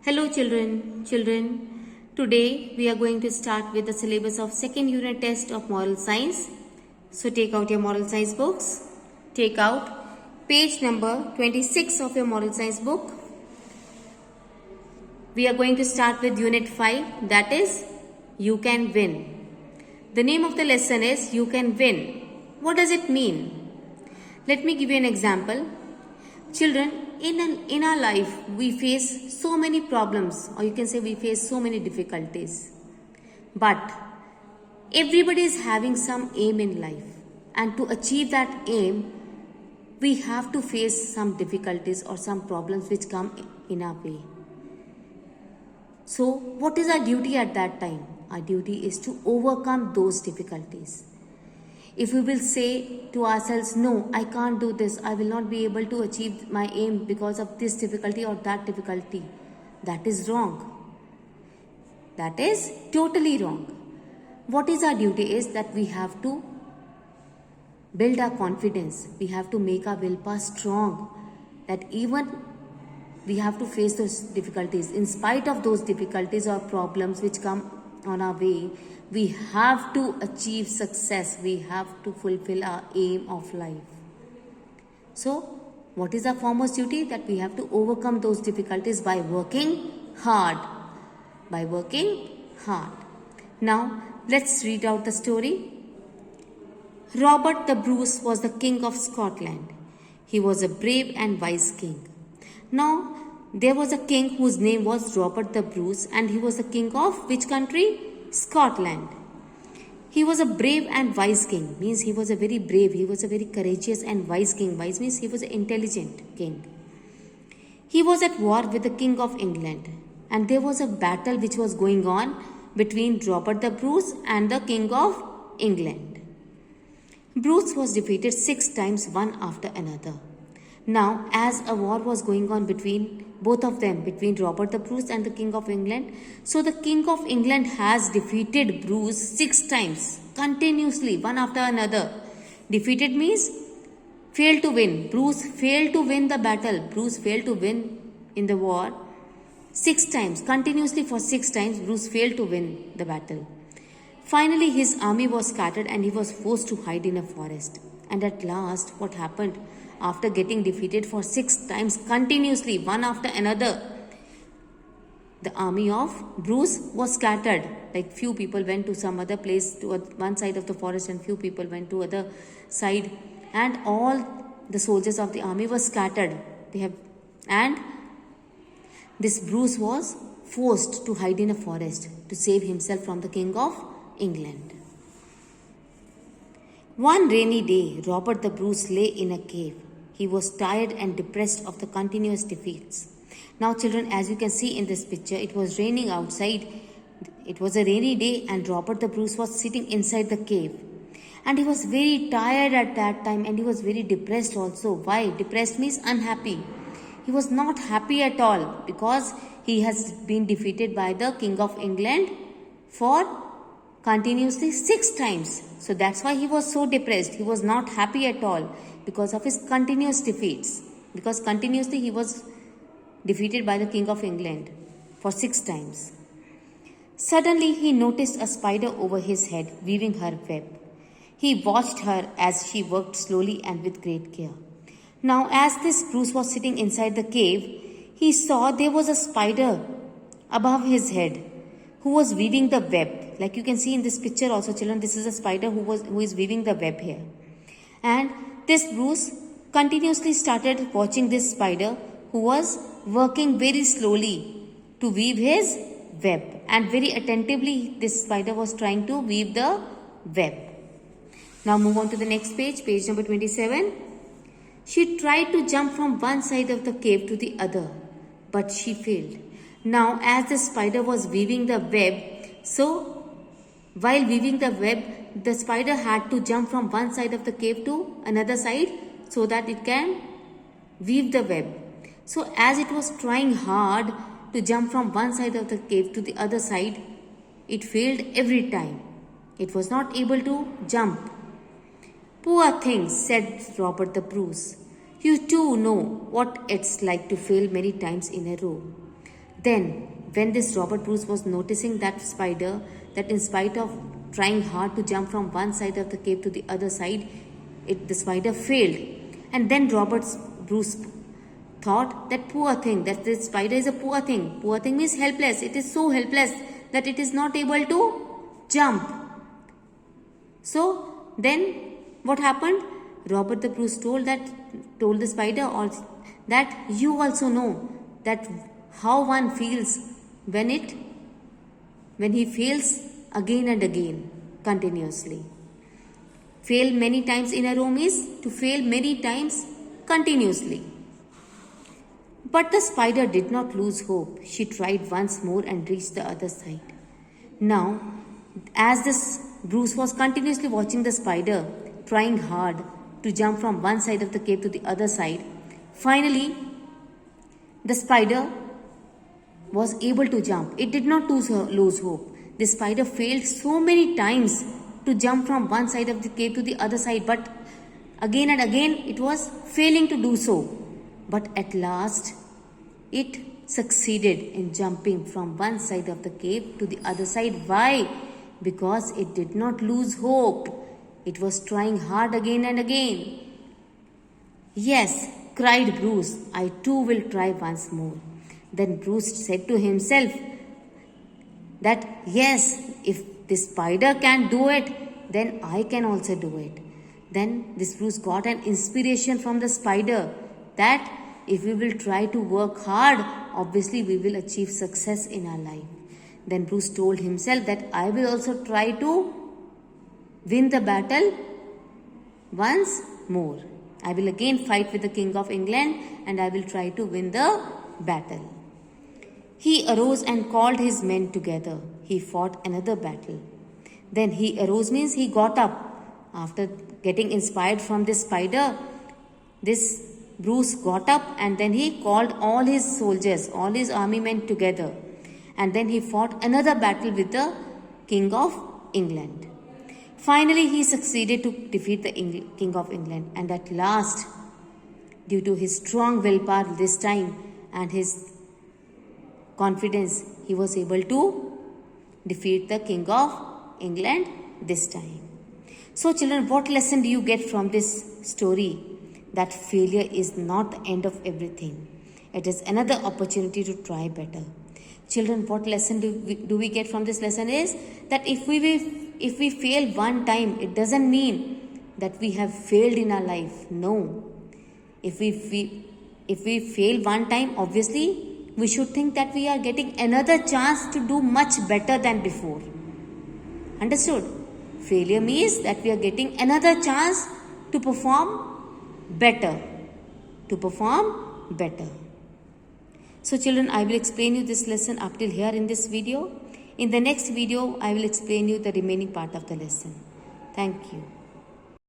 Hello children. Today we are going to start with the syllabus of second unit test of moral science. So take out your moral science books. Take out page number 26 of your moral science book. We are going to start with unit 5, that is you can win. The name of the lesson is you can win. What does it mean? Let me give you an example. Children, in our life, we face so many problems, or you can say we face so many difficulties. But everybody is having some aim in life. And to achieve that aim, we have to face some difficulties or some problems which come in our way. So, what is our duty at that time? Our duty is to overcome those difficulties. If we will say to ourselves, no, I can't do this, I will not be able to achieve my aim because of this difficulty or that difficulty, that is wrong. That is totally wrong. What is our duty is that we have to build our confidence. We have to make our willpower strong. That even we have to face those difficulties. In spite of those difficulties or problems which come on our way, we have to achieve success. We have to fulfill our aim of life. So, what is our foremost duty? That we have to overcome those difficulties by working hard. By working hard. Now, let's read out the story. Robert the Bruce was the king of Scotland. He was a brave and wise king. Now, there was a king whose name was Robert the Bruce, and he was the king of which country? Scotland. He was a brave and wise king, means he was a very brave, he was a very courageous and wise king. Wise means he was an intelligent king. He was at war with the king of England, and there was a battle which was going on between Robert the Bruce and the king of England. Bruce was defeated 6 times, one after another. Now, as a war was going on between both of them, between Robert the Bruce and the King of England, so the King of England has defeated Bruce 6 times, continuously, one after another. Defeated means failed to win. Bruce failed to win the battle. Bruce failed to win in the war 6 times, continuously for 6 times, Bruce failed to win the battle. Finally, his army was scattered and he was forced to hide in a forest. And at last, what happened? After getting defeated for 6 times continuously, one after another, the army of Bruce was scattered. Like few people went to some other place, to one side of the forest, and few people went to other side, and all the soldiers of the army were scattered. And this Bruce was forced to hide in a forest to save himself from the king of England. One rainy day, Robert the Bruce lay in a cave. He was tired and depressed of the continuous defeats. Now children, as you can see in this picture, it was raining outside. It was a rainy day and Robert the Bruce was sitting inside the cave. And he was very tired at that time, and he was very depressed also. Why? Depressed means unhappy. He was not happy at all because he has been defeated by the King of England for continuously 6 times. So that's why he was so depressed. He was not happy at all because of his continuous defeats. Because continuously he was defeated by the King of England for 6 times. Suddenly he noticed a spider over his head weaving her web. He watched her as she worked slowly and with great care. Now as this Bruce was sitting inside the cave, he saw there was a spider above his head who was weaving the web. Like you can see in this picture also, children, this is a spider who is weaving the web here. And this Bruce continuously started watching this spider who was working very slowly to weave his web. And very attentively this spider was trying to weave the web. Now move on to the next page, page number 27. She tried to jump from one side of the cave to the other, but she failed. Now as the spider was weaving the web, so while weaving the web, the spider had to jump from one side of the cave to another side so that it can weave the web. So as it was trying hard to jump from one side of the cave to the other side, it failed every time. It was not able to jump. Poor thing, said Robert the Bruce. You too know what it's like to fail many times in a row. Then, when this Robert Bruce was noticing that spider, that in spite of trying hard to jump from one side of the cave to the other side, the spider failed. And then Bruce thought that poor thing, that this spider is a poor thing. Poor thing means helpless. It is so helpless that it is not able to jump. So then what happened? Robert the Bruce told the spider that you also know that how one feels when he fails again and again continuously. Fail many times in a row means to fail many times continuously. But the spider did not lose hope. She tried once more and reached the other side. Now, as this Bruce was continuously watching the spider trying hard to jump from one side of the cave to the other side, finally the spider was able to jump. It did not lose hope. The spider failed so many times to jump from one side of the cave to the other side, but again and again it was failing to do so. But at last it succeeded in jumping from one side of the cave to the other side. Why? Because it did not lose hope. It was trying hard again and again. Yes, cried Bruce, I too will try once more. Then Bruce said to himself that yes, if the spider can do it, then I can also do it. Then this Bruce got an inspiration from the spider that if we will try to work hard, obviously we will achieve success in our life. Then Bruce told himself that I will also try to win the battle once more. I will again fight with the King of England and I will try to win the battle. He arose and called his men together. He fought another battle. Then he arose means he got up. After getting inspired from this spider, this Bruce got up and then he called all his soldiers, all his army men together. And then he fought another battle with the King of England. Finally, he succeeded to defeat the King of England. And at last, due to his strong willpower this time and his confidence, he was able to defeat the King of England this time. So children, what lesson do you get from this story? That failure is not the end of everything. It is another opportunity to try better. Children, what lesson do we get from this lesson is that if we fail one time, it doesn't mean that we have failed in our life. No. If we fail one time, obviously we should think that we are getting another chance to do much better than before. Understood? Failure means that we are getting another chance to perform better. So children, I will explain you this lesson up till here in this video. In the next video, I will explain you the remaining part of the lesson. Thank you.